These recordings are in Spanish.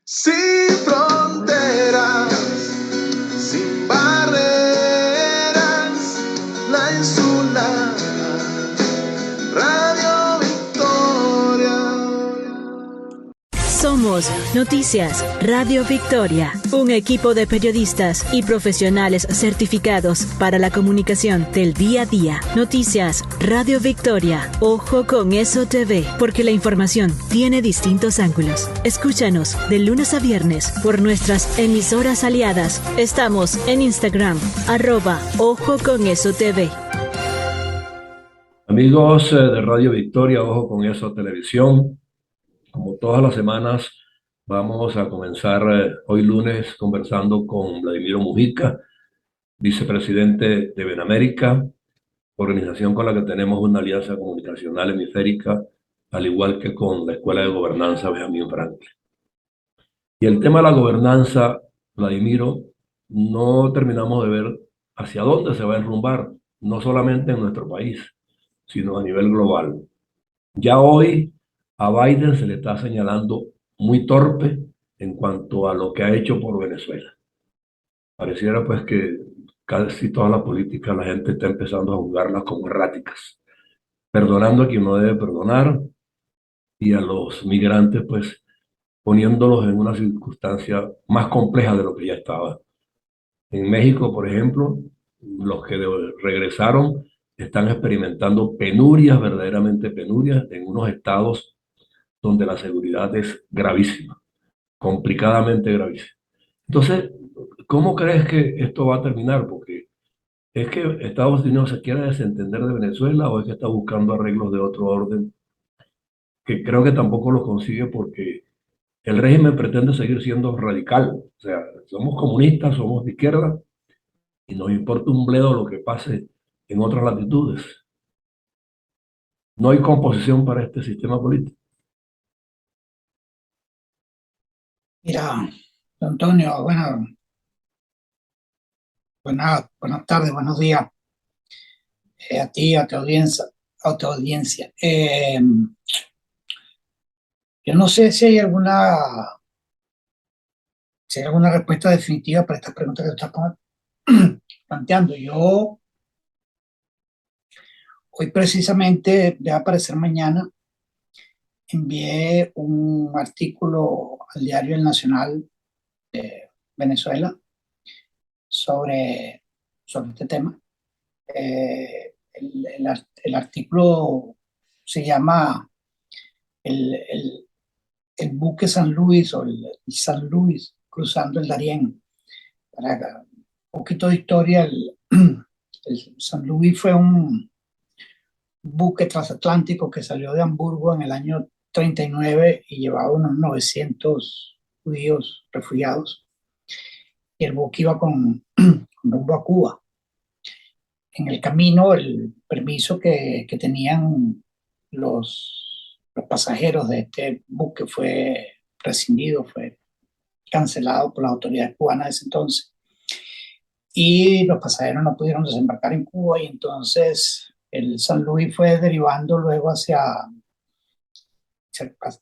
Sin fronteras, sin barreras, la insular Radio Victoria. Somos Noticias Radio Victoria, un equipo de periodistas y profesionales certificados para la comunicación del día a día. Noticias Radio Victoria, ojo con eso TV, porque la información tiene distintos ángulos. Escúchanos de lunes a viernes por nuestras emisoras aliadas. Estamos en Instagram, @ojo con eso TV. Amigos de Radio Victoria, ojo con eso televisión. Como todas las semanas, vamos a comenzar hoy lunes conversando con Vladimiro Mujica, vicepresidente de Benamérica, organización con la que tenemos una alianza comunicacional hemisférica, al igual que con la Escuela de Gobernanza Benjamín Franklin. Y el tema de la gobernanza, Vladimiro, no terminamos de ver hacia dónde se va a enrumbar, no solamente en nuestro país, sino a nivel global. Ya hoy a Biden se le está señalando muy torpe en cuanto a lo que ha hecho por Venezuela. Pareciera pues que casi toda la política la gente está empezando a juzgarlas como erráticas, perdonando a quien no debe perdonar y a los migrantes pues poniéndolos en una circunstancia más compleja de lo que ya estaba. En México, por ejemplo, los que regresaron están experimentando penurias, verdaderamente penurias, en unos estados donde la seguridad es gravísima, complicadamente gravísima. Entonces, ¿cómo crees que esto va a terminar? Porque ¿es que Estados Unidos se quiere desentender de Venezuela o es que está buscando arreglos de otro orden? Que creo que tampoco lo consigue porque el régimen pretende seguir siendo radical. O sea, somos comunistas, somos de izquierda y nos importa un bledo lo que pase en otras latitudes. No hay composición para este sistema político. Mira, Antonio, buenas tardes, buenos días a ti, a tu audiencia. Yo no sé si hay alguna respuesta definitiva para estas preguntas que tú estás planteando. Yo, hoy precisamente, debe aparecer mañana, envié un artículo al diario El Nacional de Venezuela sobre este tema. El artículo se llama el buque San Luis o el San Luis cruzando el Darién. Para un poquito de historia, el San Luis fue un buque transatlántico que salió de Hamburgo en el año 39 y llevaba unos 900 judíos refugiados. Y el buque iba con rumbo a Cuba. En el camino, el permiso que tenían los pasajeros de este buque fue rescindido, fue cancelado por las autoridades cubanas de ese entonces. Y los pasajeros no pudieron desembarcar en Cuba y entonces el San Luis fue derivando luego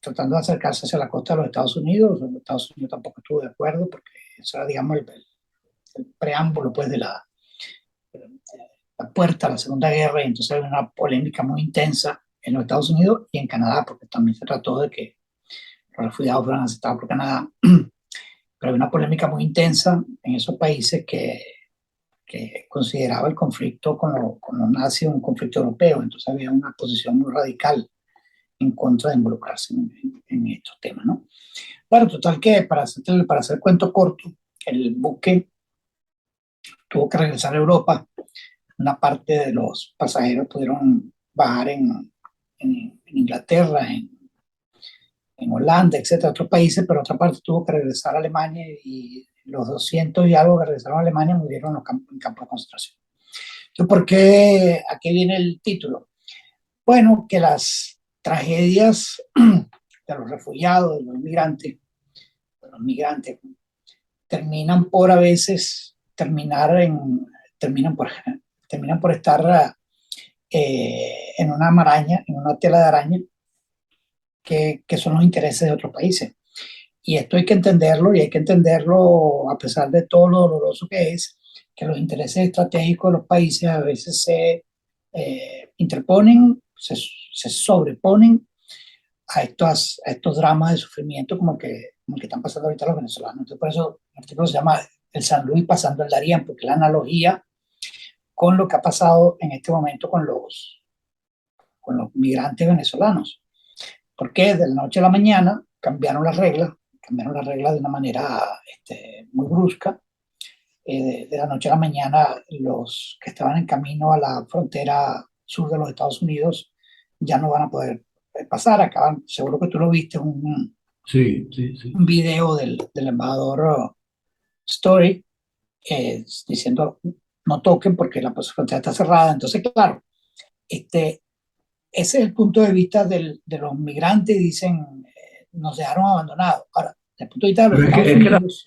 tratando de acercarse hacia la costa de los Estados Unidos. Los Estados Unidos tampoco estuvo de acuerdo porque eso era, digamos, el preámbulo pues de la puerta a la Segunda Guerra, y entonces había una polémica muy intensa en los Estados Unidos y en Canadá, porque también se trató de que los refugiados fueran aceptados por Canadá, pero había una polémica muy intensa en esos países que consideraba el conflicto con los nazis un conflicto europeo, entonces había una posición muy radical en contra de involucrarse en estos temas, ¿no? Bueno, total que para hacer cuento corto, el buque tuvo que regresar a Europa. Una parte de los pasajeros pudieron bajar en Inglaterra, en Holanda, etcétera, otros países, pero otra parte tuvo que regresar a Alemania y los 200 y algo que regresaron a Alemania murieron en campos de concentración. Entonces, ¿a qué viene el título? Bueno, que las tragedias de los refugiados, de los migrantes, terminan por a veces terminan por estar en una maraña, en una tela de araña, que son los intereses de otros países. Y esto hay que entenderlo, y hay que entenderlo a pesar de todo lo doloroso que es, que los intereses estratégicos de los países a veces se interponen, se sobreponen a estos dramas de sufrimiento como el que están pasando ahorita los venezolanos. Entonces, por eso el artículo se llama El San Luis pasando el Darién, porque la analogía con lo que ha pasado en este momento con los migrantes venezolanos. Porque de la noche a la mañana cambiaron las reglas de una manera muy brusca. De la noche a la mañana, los que estaban en camino a la frontera sur de los Estados Unidos ya no van a poder pasar. Acaban, seguro que tú lo viste, Sí, sí, sí. un video del embajador Story diciendo no toquen porque la frontera está cerrada. Entonces, claro, ese es el punto de vista de los migrantes. Dicen, nos dejaron abandonados. Ahora, desde el punto de vista de los Pero Estados es que Unidos,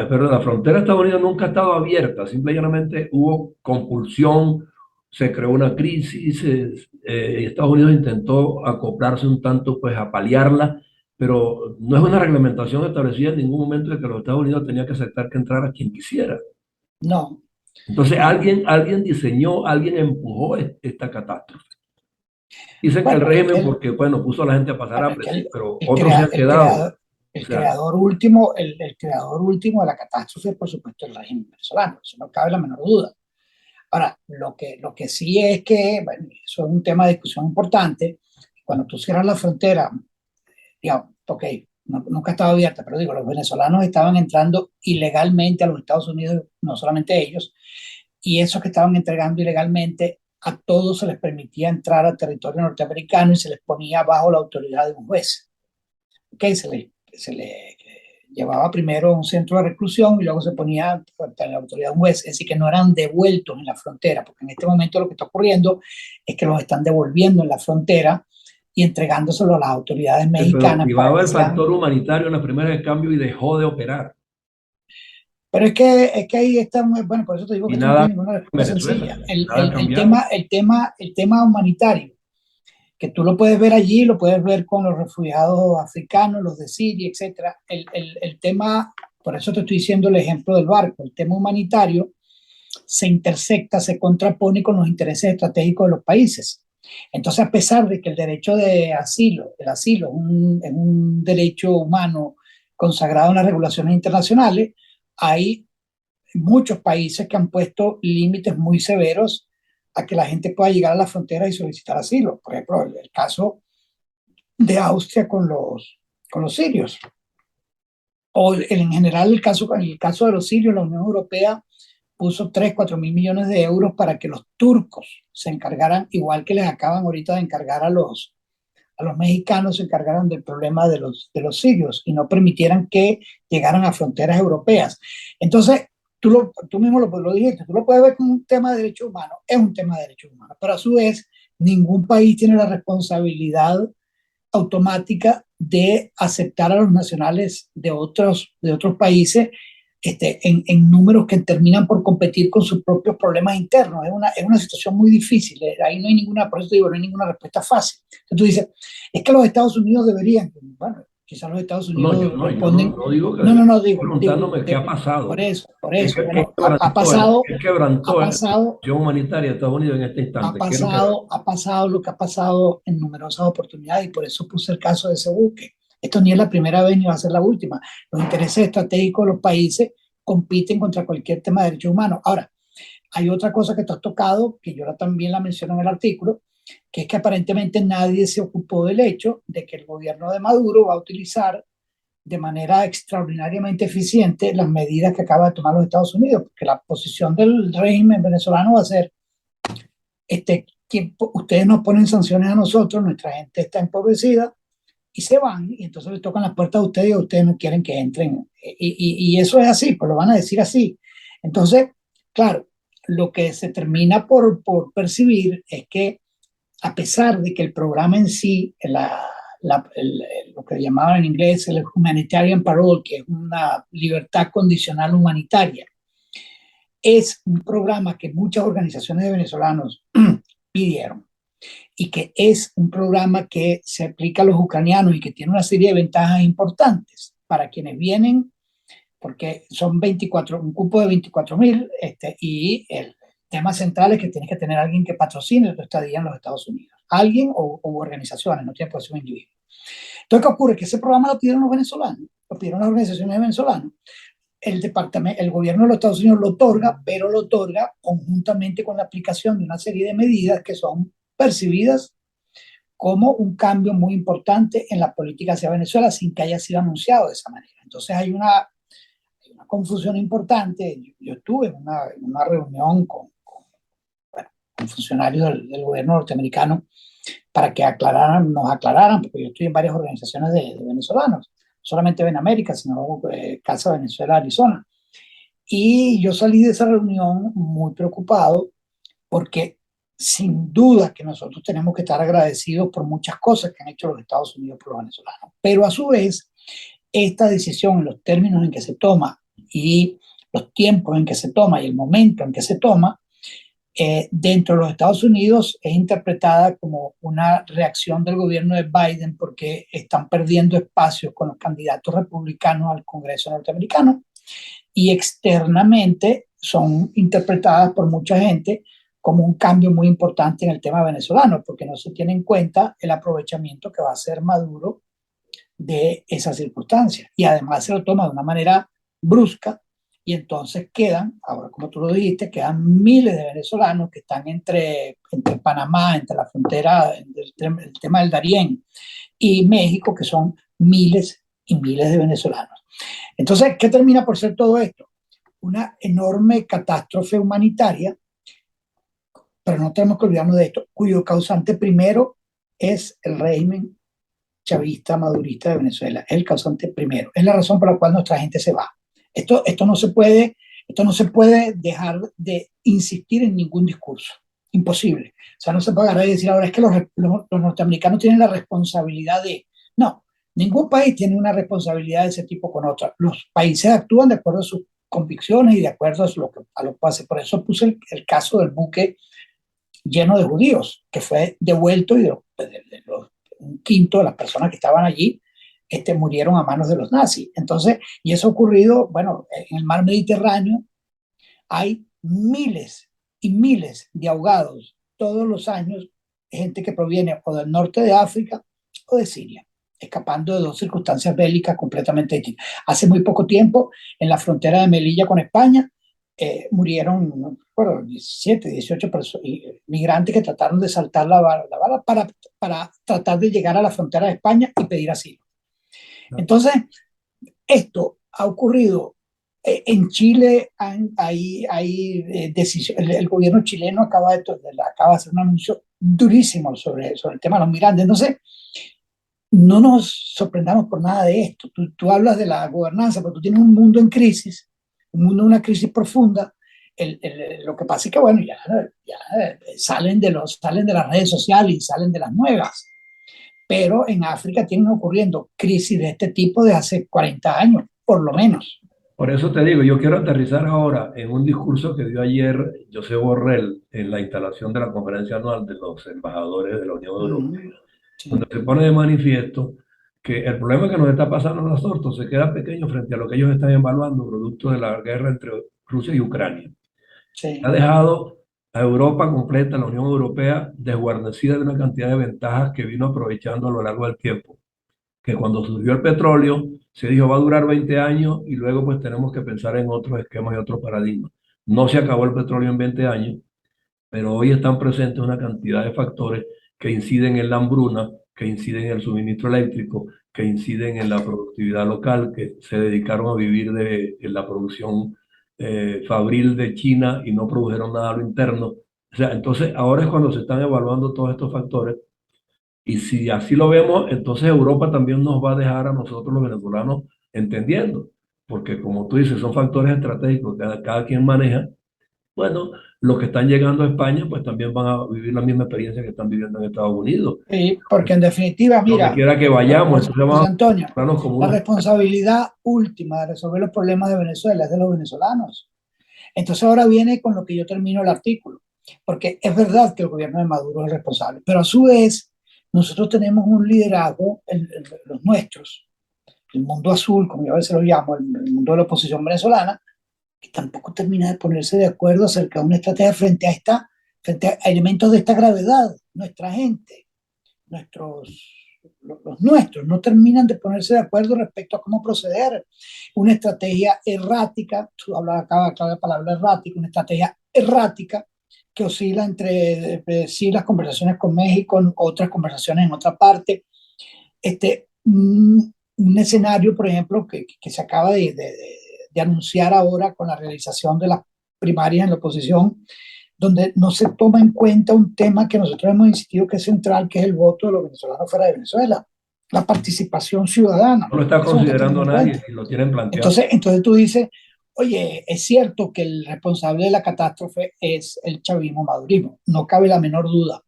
perdón, la frontera de Estados Unidos nunca ha estado abierta, simplemente hubo compulsión, se creó una crisis, y Estados Unidos intentó acoplarse un tanto, pues a paliarla, pero no es una reglamentación establecida en ningún momento de que los Estados Unidos tenían que aceptar que entrara quien quisiera. no, Entonces no. alguien diseñó, alguien empujó esta catástrofe. Dicen que el Bueno, régimen porque, bueno, puso a la gente a pasar bueno, es hambre, que sí, pero otros se han el quedado. creador, O el sea, creador último, el creador último de la catástrofe es, por supuesto, el régimen venezolano. Eso no cabe la menor duda. Ahora, lo que sí es que, bueno, eso es un tema de discusión importante. Cuando tú cierras la frontera, digamos, ok, nunca estaba abierta, pero digo, los venezolanos estaban entrando ilegalmente a los Estados Unidos, no solamente ellos, y esos que estaban entregando ilegalmente, a todos se les permitía entrar al territorio norteamericano y se les ponía bajo la autoridad de un juez. Ok, se le llevaba primero a un centro de reclusión y luego se ponía a la autoridad de un juez, es decir, que no eran devueltos en la frontera, porque en este momento lo que está ocurriendo es que los están devolviendo en la frontera y entregándoselo a las autoridades pero mexicanas para activaba que el sean. factor humanitario en las primeras de cambio y dejó de operar. Pero es que ahí está, bueno, por eso te digo que Y esto no nada tiene ninguna en respuesta Venezuela, sencilla. nada ha cambiado. El tema humanitario, que tú lo puedes ver allí, lo puedes ver con los refugiados africanos, los de Siria, etcétera. El tema, por eso te estoy diciendo el ejemplo del barco, el tema humanitario se intersecta, se contrapone con los intereses estratégicos de los países. Entonces, a pesar de que el derecho de asilo, el asilo es un derecho humano consagrado en las regulaciones internacionales, hay muchos países que han puesto límites muy severos a que la gente pueda llegar a la frontera y solicitar asilo. Por ejemplo, el caso de Austria con los sirios. O en general el caso de los sirios, la Unión Europea puso 3, 4 mil millones de euros para que los turcos se encargaran, igual que les acaban ahorita de encargar a los mexicanos, se encargaran del problema de los sirios y no permitieran que llegaran a fronteras europeas. Entonces, tú mismo lo dijiste, tú lo puedes ver como un tema de derechos humanos, es un tema de derechos humanos, pero a su vez, ningún país tiene la responsabilidad automática de aceptar a los nacionales de otros países en números que terminan por competir con sus propios problemas internos. Es una situación muy difícil. Ahí no hay ninguna, por eso digo, no hay ninguna respuesta fácil. Entonces tú dices, es que los Estados Unidos deberían, bueno, quizás los Estados Unidos Yo no, responden, no digo que no, debería, no, no, preguntándome qué ha pasado. por ¿Qué, eso, qué, qué bueno, quebrantó, qué ha quebrantó en la pasado situación humanitaria de Estados Unidos en este instante? ¿Qué es lo que ha pasado lo que ha pasado en numerosas oportunidades y por eso puse el caso de ese buque. Esto ni es la primera vez ni va a ser la última. Los intereses estratégicos de los países compiten contra cualquier tema de derechos humanos. Ahora, hay otra cosa que tú has tocado, que yo también la menciono en el artículo, que es que aparentemente nadie se ocupó del hecho de que el gobierno de Maduro va a utilizar de manera extraordinariamente eficiente las medidas que acaba de tomar los Estados Unidos, porque la posición del régimen venezolano va a ser ustedes nos ponen sanciones a nosotros, nuestra gente está empobrecida y se van y entonces les tocan las puertas a ustedes y a ustedes no quieren que entren. Y eso es así, pues lo van a decir así. Entonces, claro, lo que se termina por percibir es que a pesar de que el programa en sí, lo que llamaban en inglés el humanitarian parole, que es una libertad condicional humanitaria, es un programa que muchas organizaciones de venezolanos pidieron y que es un programa que se aplica a los ucranianos y que tiene una serie de ventajas importantes. para quienes vienen, porque son 24, un cupo de 24.000, y el tema central es que tienes que tener alguien que patrocine tu estadía en los Estados Unidos. Alguien o organizaciones, no tiene por ser un individuo. Entonces, ¿qué ocurre? Que ese programa lo pidieron los venezolanos, lo pidieron las organizaciones venezolanas. El gobierno de los Estados Unidos lo otorga, pero lo otorga conjuntamente con la aplicación de una serie de medidas que son percibidas como un cambio muy importante en la política hacia Venezuela sin que haya sido anunciado de esa manera. Entonces hay una confusión importante. Yo estuve en una reunión con funcionarios del gobierno norteamericano para que nos aclararan, porque yo estoy en varias organizaciones de venezolanos, no solamente Benamérica, sino Casa Venezuela Arizona. Y yo salí de esa reunión muy preocupado porque sin duda que nosotros tenemos que estar agradecidos por muchas cosas que han hecho los Estados Unidos por los venezolanos. Pero a su vez, esta decisión, los términos en que se toma y los tiempos en que se toma y el momento en que se toma, dentro de los Estados Unidos es interpretada como una reacción del gobierno de Biden porque están perdiendo espacios con los candidatos republicanos al Congreso norteamericano, y externamente son interpretadas por mucha gente como un cambio muy importante en el tema venezolano, porque no se tiene en cuenta el aprovechamiento que va a hacer Maduro de esas circunstancias. Y además se lo toma de una manera brusca, y entonces quedan, ahora como tú lo dijiste, quedan miles de venezolanos que están entre Panamá, entre la frontera, el tema del Darién y México, que son miles y miles de venezolanos. Entonces, ¿qué termina por ser todo esto? Una enorme catástrofe humanitaria, pero no tenemos que olvidarnos de esto, cuyo causante primero es el régimen chavista, madurista de Venezuela. Es el causante primero. Es la razón por la cual nuestra gente se va. Esto no se puede dejar de insistir en ningún discurso. Imposible. O sea, no se puede agarrar y decir ahora es que los norteamericanos tienen la responsabilidad de... No, ningún país tiene una responsabilidad de ese tipo con otra. Los países actúan de acuerdo a sus convicciones y de acuerdo a lo que pase. Por eso puse el caso del buque lleno de judíos, que fue devuelto, y un quinto de las personas que estaban allí murieron a manos de los nazis. Entonces, y eso ha ocurrido, bueno, en el mar Mediterráneo hay miles y miles de ahogados todos los años, gente que proviene o del norte de África o de Siria, escapando de dos circunstancias bélicas completamente distintas. Hace muy poco tiempo, en la frontera de Melilla con España, murieron, no recuerdo, 17, 18 migrantes que trataron de saltar la vara para tratar de llegar a la frontera de España y pedir asilo. Entonces, esto ha ocurrido en Chile. El gobierno chileno acaba de hacer un anuncio durísimo sobre el tema de los migrantes. Entonces, no nos sorprendamos por nada de esto. Tú hablas de la gobernanza, pero tú tienes un mundo en crisis, un mundo en una crisis profunda. Lo que pasa es que, bueno, ya salen de las redes sociales y salen de las nuevas. Pero en África tienen ocurriendo crisis de este tipo de hace 40 años, por lo menos. Por eso te digo, yo quiero aterrizar ahora en un discurso que dio ayer Josep Borrell en la instalación de la conferencia anual de los embajadores de la Unión Europea, Sí. donde se pone de manifiesto que el problema que nos está pasando a nosotros se queda pequeño frente a lo que ellos están evaluando, producto de la guerra entre Rusia y Ucrania. Sí. Ha dejado a Europa completa, la Unión Europea, desguarnecida de una cantidad de ventajas que vino aprovechando a lo largo del tiempo. Que cuando surgió el petróleo, se dijo va a durar 20 años y luego pues tenemos que pensar en otros esquemas y otros paradigmas. No se acabó el petróleo en 20 años, pero hoy están presentes una cantidad de factores que inciden en la hambruna, que inciden en el suministro eléctrico, que inciden en la productividad local, que se dedicaron a vivir de la producción fabril de China y no produjeron nada a lo interno. O sea, entonces ahora es cuando se están evaluando todos estos factores, y si así lo vemos, entonces Europa también nos va a dejar a nosotros los venezolanos entendiendo, porque como tú dices, son factores estratégicos que cada quien maneja. Bueno, los que están llegando a España, pues también van a vivir la misma experiencia que están viviendo en Estados Unidos. Sí, porque en definitiva, Donde mira, quiera que vayamos, entonces José vamos Antonio, a vernos como la unos... responsabilidad última de resolver los problemas de Venezuela es de los venezolanos. Entonces ahora viene con lo que yo termino el artículo, porque es verdad que el gobierno de Maduro es el responsable, pero a su vez nosotros tenemos un liderazgo, los nuestros, el mundo azul, como yo a veces lo llamo, el mundo de la oposición venezolana, que tampoco termina de ponerse de acuerdo acerca de una estrategia frente a elementos de esta gravedad. Nuestra gente, los nuestros, no terminan de ponerse de acuerdo respecto a cómo proceder. Una estrategia errática, tú acabas de la palabra errática, una estrategia errática que oscila entre sí las conversaciones con México, otras conversaciones en otra parte. Un escenario, por ejemplo, que se acaba de anunciar ahora con la realización de las primarias en la oposición, donde no se toma en cuenta un tema que nosotros hemos insistido que es central, que es el voto de los venezolanos fuera de Venezuela, la participación ciudadana. No lo está considerando nadie y lo tienen planteado. Entonces tú dices, oye, es cierto que el responsable de la catástrofe es el chavismo-madurismo, no cabe la menor duda,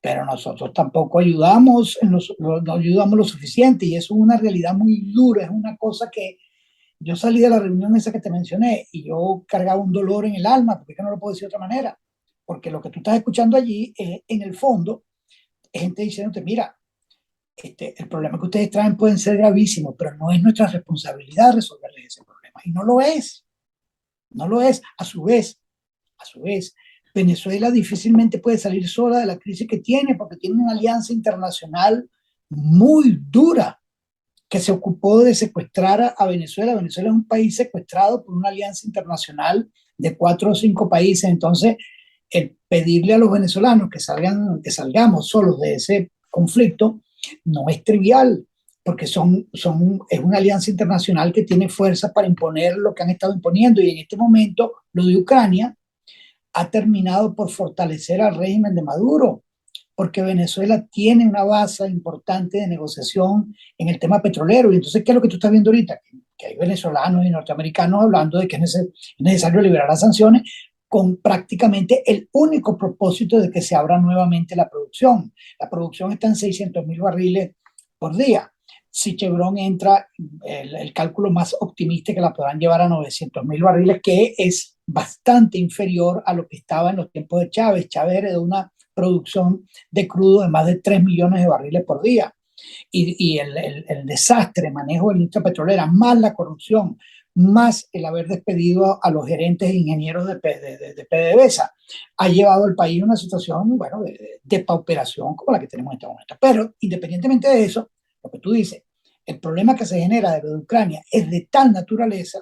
pero nosotros tampoco ayudamos, no ayudamos lo suficiente, y eso es una realidad muy dura, es una cosa que yo salí de la reunión esa que te mencioné y yo cargaba un dolor en el alma, porque es que no lo puedo decir de otra manera, porque lo que tú estás escuchando allí, en el fondo, es gente diciéndote, mira, el problema que ustedes traen pueden ser gravísimos, pero no es nuestra responsabilidad resolverles ese problema, y no lo es, no lo es. A su vez, Venezuela difícilmente puede salir sola de la crisis que tiene, porque tiene una alianza internacional muy dura, que se ocupó de secuestrar a Venezuela. Venezuela es un país secuestrado por una alianza internacional de 4 o 5 países. Entonces, el pedirle a los venezolanos que salgamos solos de ese conflicto no es trivial, porque es una alianza internacional que tiene fuerza para imponer lo que han estado imponiendo, y en este momento lo de Ucrania ha terminado por fortalecer al régimen de Maduro, porque Venezuela tiene una base importante de negociación en el tema petrolero. Y entonces, ¿qué es lo que tú estás viendo ahorita? Que hay venezolanos y norteamericanos hablando de que es necesario liberar las sanciones, con prácticamente el único propósito de que se abra nuevamente la producción. La producción está en 600.000 barriles por día. Si Chevron entra, el cálculo más optimista es que la podrán llevar a 900.000 barriles, que es bastante inferior a lo que estaba en los tiempos de Chávez. Chávez heredó una producción de crudo de más de 3 millones de barriles por día. Y el desastre, manejo de la industria petrolera, más la corrupción, más el haber despedido a los gerentes e ingenieros de PDVSA, ha llevado al país a una situación, bueno, de pauperación como la que tenemos en este momento. Pero independientemente de eso, lo que tú dices, el problema que se genera de Ucrania es de tal naturaleza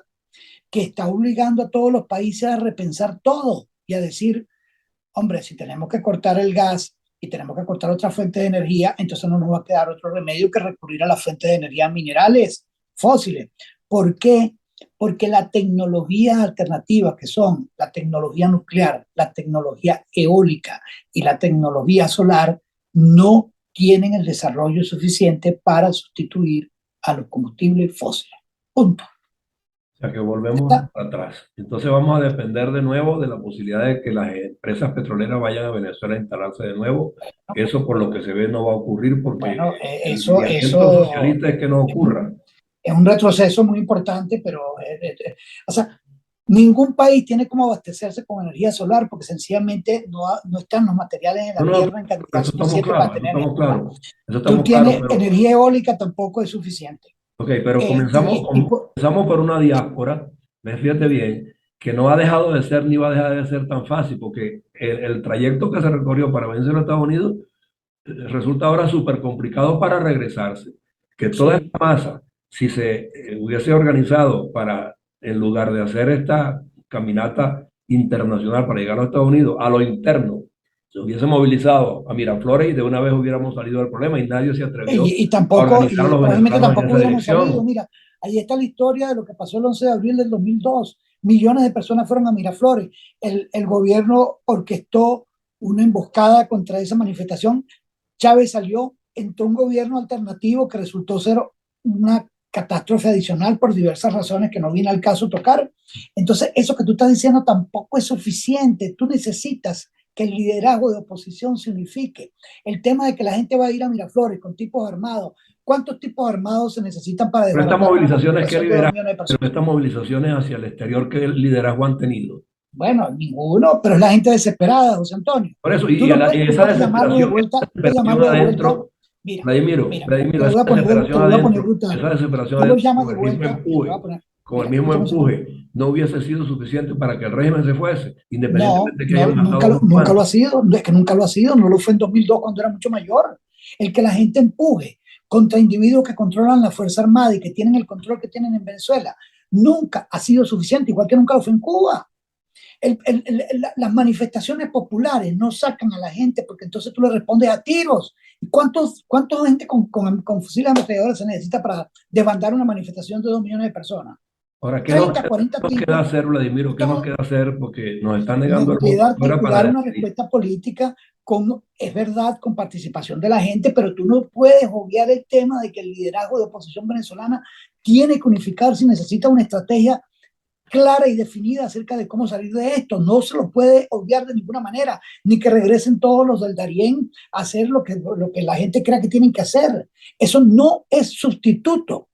que está obligando a todos los países a repensar todo y a decir, hombre, si tenemos que cortar el gas y tenemos que cortar otra fuente de energía, entonces no nos va a quedar otro remedio que recurrir a las fuentes de energía minerales fósiles. ¿Por qué? Porque las tecnologías alternativas, que son la tecnología nuclear, la tecnología eólica y la tecnología solar, no tienen el desarrollo suficiente para sustituir a los combustibles fósiles. Punto. O sea que volvemos para atrás. Entonces vamos a depender de nuevo de la posibilidad de que las empresas petroleras vayan a Venezuela a instalarse de nuevo. Eso, por lo que se ve, no va a ocurrir, porque bueno, el lineamiento socialista es que no ocurra. Es un retroceso muy importante, pero o sea, ningún país tiene como abastecerse con energía solar, porque sencillamente no están los materiales en la tierra en cantidad suficiente para tener energía. Tú tienes energía eólica, tampoco es suficiente. Ok, pero comenzamos por una diáspora, fíjate bien, que no ha dejado de ser ni va a dejar de ser tan fácil, porque el trayecto que se recorrió para vencer a Estados Unidos resulta ahora súper complicado para regresarse. Que toda esta masa, si se hubiese organizado para, en lugar de hacer esta caminata internacional para llegar a los Estados Unidos, a lo interno, se hubiese movilizado a Miraflores y de una vez hubiéramos salido del problema, y nadie se atrevió a organizar a los venezolanos en esa dirección. Mira, ahí está la historia de lo que pasó el 11 de abril del 2002. Millones de personas fueron a Miraflores. El gobierno orquestó una emboscada contra esa manifestación. Chávez salió, entró un gobierno alternativo que resultó ser una catástrofe adicional por diversas razones que no viene al caso tocar. Entonces, eso que tú estás diciendo tampoco es suficiente. Tú necesitas que el liderazgo de oposición se unifique. El tema de que la gente va a ir a Miraflores con tipos armados. ¿Cuántos tipos armados se necesitan para desbaratar? Pero estas movilizaciones hacia el exterior, ¿qué liderazgo han tenido? Bueno, ninguno, pero es la gente desesperada, José Antonio. Por eso, y esa desesperación adentro Mira, Vladimiro, mira, Vladimiro, te lo esa voy a poner, desesperación te lo voy a poner adentro, brutal. esa desesperación Tú lo adentro llamas de vuelta y te voy a poner, con el mira, mismo escúchame un segundo. empuje, no hubiese sido suficiente para que el régimen se fuese, No, independientemente de que hayan no, matado nunca, unos nunca lo ha cuantos. sido, no, es que nunca lo ha sido, no lo fue en 2002 cuando era mucho mayor. El que la gente empuje contra individuos que controlan la Fuerza Armada y que tienen el control que tienen en Venezuela, nunca ha sido suficiente, igual que nunca lo fue en Cuba. Las manifestaciones populares no sacan a la gente porque entonces tú le respondes a tiros. ¿Y cuánta gente con fusiles ametralladores se necesita para desbandar una manifestación de 2 millones de personas? Ahora, 30, 40 nos queda tipos. hacer, Vladimiro? ¿Qué nos Entonces, queda hacer? Porque nos están negando nos el voto queda ahora articular para una decidir. respuesta política con, es verdad, con participación de la gente, pero tú no puedes obviar el tema de que el liderazgo de oposición venezolana tiene que unificarse y necesita una estrategia clara y definida acerca de cómo salir de esto. No se lo puede obviar de ninguna manera, ni que regresen todos los del Darién a hacer lo que la gente crea que tienen que hacer. Eso no es sustituto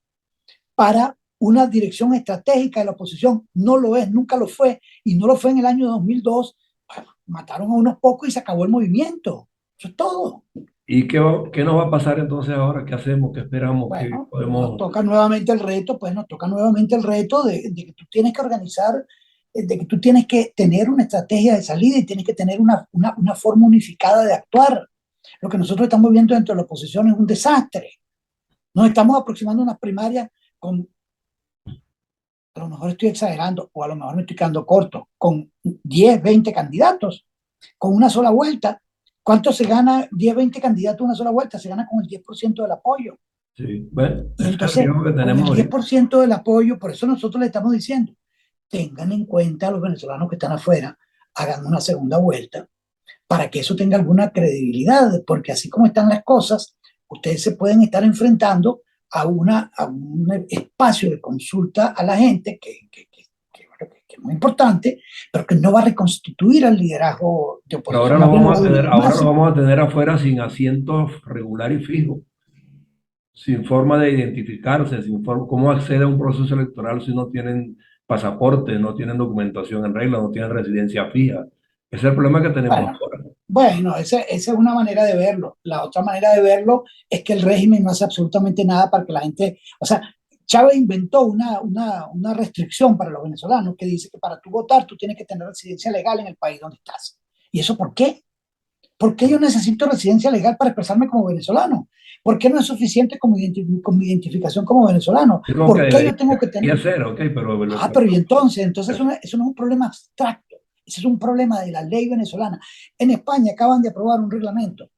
para una dirección estratégica de la oposición. No lo es, nunca lo fue, y no lo fue en el año 2002. Bueno, mataron a unos pocos y se acabó el movimiento. Eso es todo. ¿Y qué nos va a pasar entonces ahora? ¿Qué hacemos? ¿Qué esperamos? ¿Qué Bueno, nos podemos? toca nuevamente el reto, pues nos toca nuevamente el reto de que tú tienes que organizar, de que tú tienes que tener una estrategia de salida y tienes que tener una forma unificada de actuar. Lo que nosotros estamos viendo dentro de la oposición es un desastre. Nos estamos aproximando a unas primarias con, a lo mejor estoy exagerando o a lo mejor me estoy quedando corto, con 10, 20 candidatos, con una sola vuelta. ¿Cuánto se gana 10, 20 candidatos una sola vuelta? Se gana con el 10% del apoyo. Sí, bueno, Y ese es el entonces, riesgo que con el tenemos ahorita. 10% del apoyo, por eso nosotros le estamos diciendo, tengan en cuenta a los venezolanos que están afuera, hagan una segunda vuelta para que eso tenga alguna credibilidad, porque así como están las cosas, ustedes se pueden estar enfrentando a un espacio de consulta a la gente que es muy importante, pero que no va a reconstituir el liderazgo de Pero oposición, más bien lo va a ahora dividir los más. vamos a tener afuera sin asientos regular y fijo, sin forma de identificarse, sin forma, cómo accede a un proceso electoral si no tienen pasaporte, no tienen documentación en regla, no tienen residencia fija. Ese es el problema que tenemos Bueno, ahora. bueno, esa es una manera de verlo. La otra manera de verlo es que el régimen no hace absolutamente nada para que la gente, o sea, Chávez inventó una restricción para los venezolanos que dice que para tú votar tú tienes que tener residencia legal en el país donde estás. ¿Y eso por qué? ¿Por qué yo necesito residencia legal para expresarme como venezolano? ¿Por qué no es suficiente con mi identificación como venezolano? Es lo que ¿Por qué yo tengo que tener? debería ser, ok, Pero y entonces eso no es un problema abstracto, ese es un problema de la ley venezolana. En España acaban de aprobar un reglamento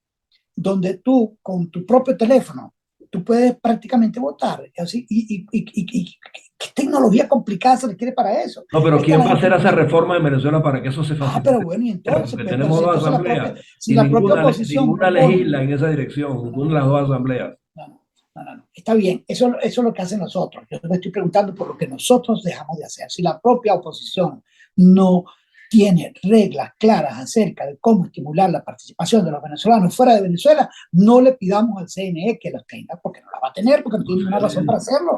donde tú, con tu propio teléfono, tú puedes prácticamente votar. Así, ¿qué tecnología complicada se requiere para eso? no, pero Es que a ¿quién la va a gente hacer esa le... reforma en Venezuela para que eso se Pero facilite? bueno, y entonces, Porque pero tenemos si dos entonces asambleas si y la propia oposición ninguna propone... legisla en esa dirección, No, no, ninguna de no, las no, dos asambleas. no, no, no, no. Está bien, eso es lo que hacen nosotros. Yo me estoy preguntando por lo que nosotros dejamos de hacer. Si la propia oposición no tiene reglas claras acerca de cómo estimular la participación de los venezolanos fuera de Venezuela, no le pidamos al CNE que los tenga, porque no la va a tener, porque no No, tiene ninguna razón para hacerlo.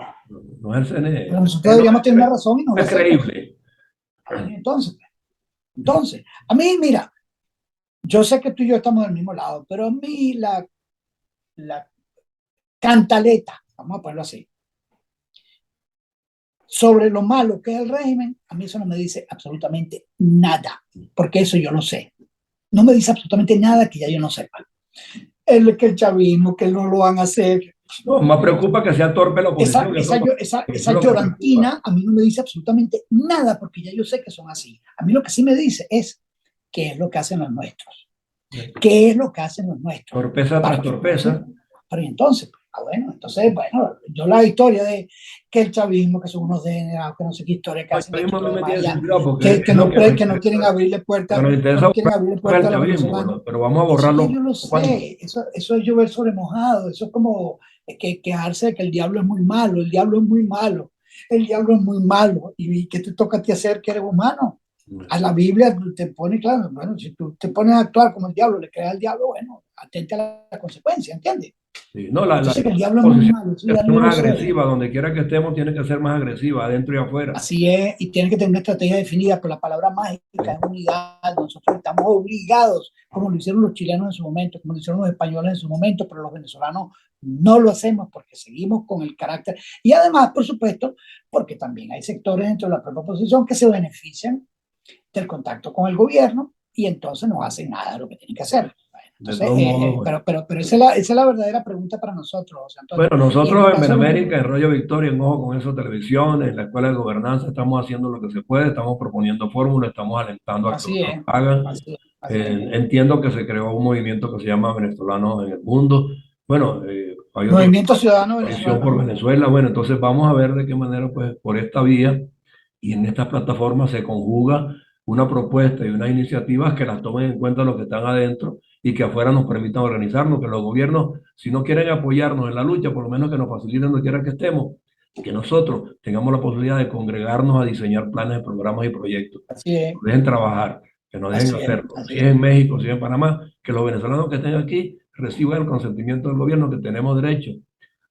no es el Pero CNE. nosotros deberíamos tener una razón y no No lo es hacemos. creíble. Entonces, a mí, mira, yo sé que tú y yo estamos del mismo lado, pero a mí la cantaleta, vamos a ponerlo así, sobre lo malo que es el régimen, a mí eso no me dice absolutamente nada, porque eso yo lo sé. No me dice absolutamente nada que ya yo no sepa. Que el chavismo, que no lo van a hacer. No, más preocupa que sea torpe la oposición, eso es Esa lo que preocupa. llorantina a mí no me dice absolutamente nada, porque ya yo sé que son así. A mí lo que sí me dice es qué es lo que hacen los nuestros. ¿Qué es lo que hacen los nuestros? Torpeza tras Para que, torpeza. pero entonces, bueno, yo la historia de que el chavismo, que son unos degenerados, que no sé qué historia, que No, hacen yo esto mismo y a lo mí me demás tiene allá, sentido porque es lo que nos que no quieren interesa. abrirle Lo que puertas, nos que interesa no quieren abrirle es el puertas a los chavismo, venezolanos. bueno, pero vamos a Eso ya borrarlo yo lo poco a poco. sé, eso es llover sobre mojado, eso es como quejarse de que el diablo es muy malo, el diablo es muy malo, el diablo es muy malo, y ¿qué te toca a ti hacer que eres humano? A la Biblia te pone claro, bueno, si tú te pones a actuar como el diablo, le creas al diablo, bueno, atente a la consecuencia, ¿entiendes? Sí, no, la Entonces, que el diablo es muy posición malo, eso tiene ya que ser yo lo más sé. agresiva, donde quiera que estemos, tiene que ser más agresiva, adentro y afuera. Así es, y tiene que tener una estrategia definida, pero la palabra mágica es unidad. Nosotros estamos obligados, como lo hicieron los chilenos en su momento, como lo hicieron los españoles en su momento, pero los venezolanos no lo hacemos porque seguimos con el carácter. Y además, por supuesto, porque también hay sectores dentro de la propia oposición que se benefician del contacto con el gobierno y entonces no hacen nada de lo que tienen que hacer. De Entonces, todos modos, bueno. pero esa es la verdadera pregunta para nosotros, José Antonio. Bueno, Y en nosotros el en caso de Benemérita, en Rollo Victoria, en Ojo con Eso Televisión, en la Escuela de Gobernanza, estamos haciendo lo que se puede, estamos proponiendo fórmulas, estamos alentando a que así otros es, hagan. así es, así es. Entiendo que se creó un movimiento que se llama Venezolanos en el Mundo. Bueno, hay otro, Movimiento Ciudadano Coalición por Venezolano. Venezuela. Bueno, entonces vamos a ver de qué manera, pues, por esta vía y en estas plataformas se conjuga una propuesta y unas iniciativas que las tomen en cuenta los que están adentro y que afuera nos permitan organizarnos, que los gobiernos, si no quieren apoyarnos en la lucha, por lo menos que nos faciliten donde quiera que estemos, que nosotros tengamos la posibilidad de congregarnos a diseñar planes de programas y proyectos. Así es, Nos dejen trabajar, que nos dejen así es, hacerlo. así Si es es. en México, si es en Panamá, que los venezolanos que estén aquí reciban el consentimiento del gobierno que tenemos derecho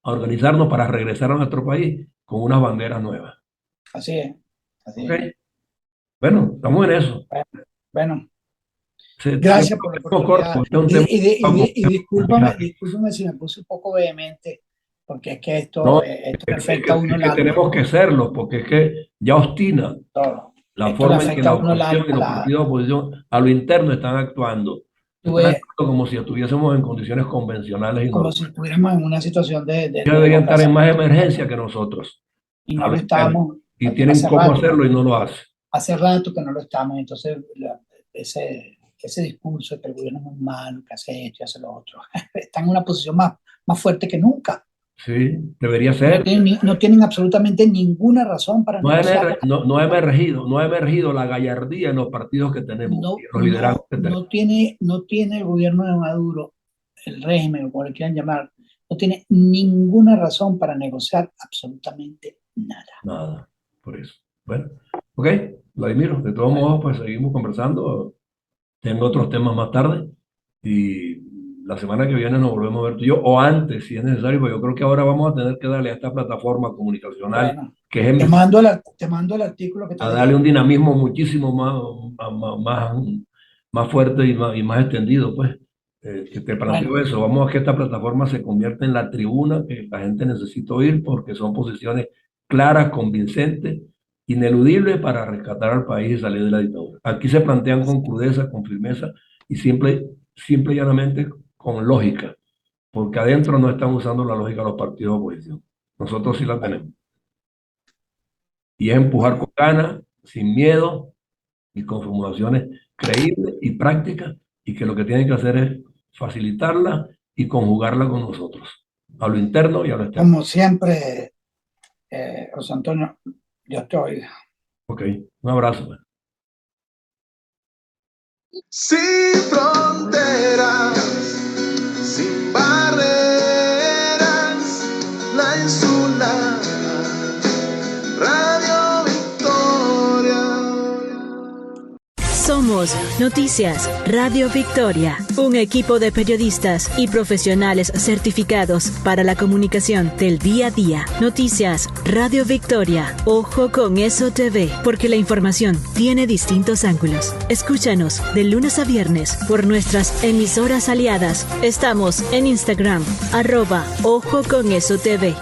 a organizarnos para regresar a nuestro país con unas banderas nuevas. Así es, así ¿Ok? es. Bueno, estamos en eso. Bueno, Siempre gracias por la lo corto, oportunidad. este es un tema Y discúlpame si me puse un poco vehemente, porque es que no, esto le afecta a uno es el que alma, tenemos que serlo, porque es que ya obstina todo. la Esto le forma en que afecta la a uno el oposición alma. y los partidos de oposición a lo interno están actuando. Están Tuve actuando como si estuviésemos en condiciones convencionales y como normales. si estuviéramos en una situación de Ellos deberían estar democracia en más emergencia que nosotros, y a no lo lo interno. estamos Y tienen hace cómo rato. hacerlo y no lo hacen. Hace rato que no lo estamos, entonces ese discurso de que el gobierno es muy malo, que hace esto y hace lo otro, está en una posición más fuerte que nunca. Sí, debería No ser. no tienen absolutamente ninguna razón para No ha, negociar. no ha emergido la gallardía en los partidos que tenemos y en los liderazgos que tenemos. No tiene el gobierno de Maduro, el régimen, o como le quieran llamar, no tiene ninguna razón para negociar absolutamente nada. Nada, por eso. Bueno, ok, Vladimiro, de todos modos, pues seguimos conversando. Tengo otros temas más tarde y la semana que viene nos volvemos a ver tú y yo, o antes, si es necesario, porque yo creo que ahora vamos a tener que darle a esta plataforma comunicacional, Bueno, que es te mando el artículo que te a darle un dije. dinamismo muchísimo más fuerte y más extendido, pues. Que te planteo Bueno, eso, vamos a que esta plataforma se convierta en la tribuna que la gente necesita oír porque son posiciones claras, convincentes, ineludibles para rescatar al país y salir de la dictadura. Aquí se plantean con crudeza, con firmeza y simple y llanamente con lógica, porque adentro no están usando la lógica los partidos de oposición. Nosotros sí la tenemos. Y es empujar bueno, con ganas, sin miedo y con formulaciones creíbles y prácticas y que lo que tienen que hacer es facilitarla y conjugarla con nosotros, a lo interno y a lo externo. como siempre, José Antonio, Dios te oiga. Ok, un abrazo. Pues. Sin fronteras, sin barreras, la insular, Radio Victoria. Somos Noticias Radio Victoria, un equipo de periodistas y profesionales certificados para la comunicación del día a día. Noticias Radio Victoria, Ojo con Eso TV, porque la información tiene distintos ángulos. Escúchanos de lunes a viernes por nuestras emisoras aliadas. Estamos en Instagram, @Ojo con Eso TV.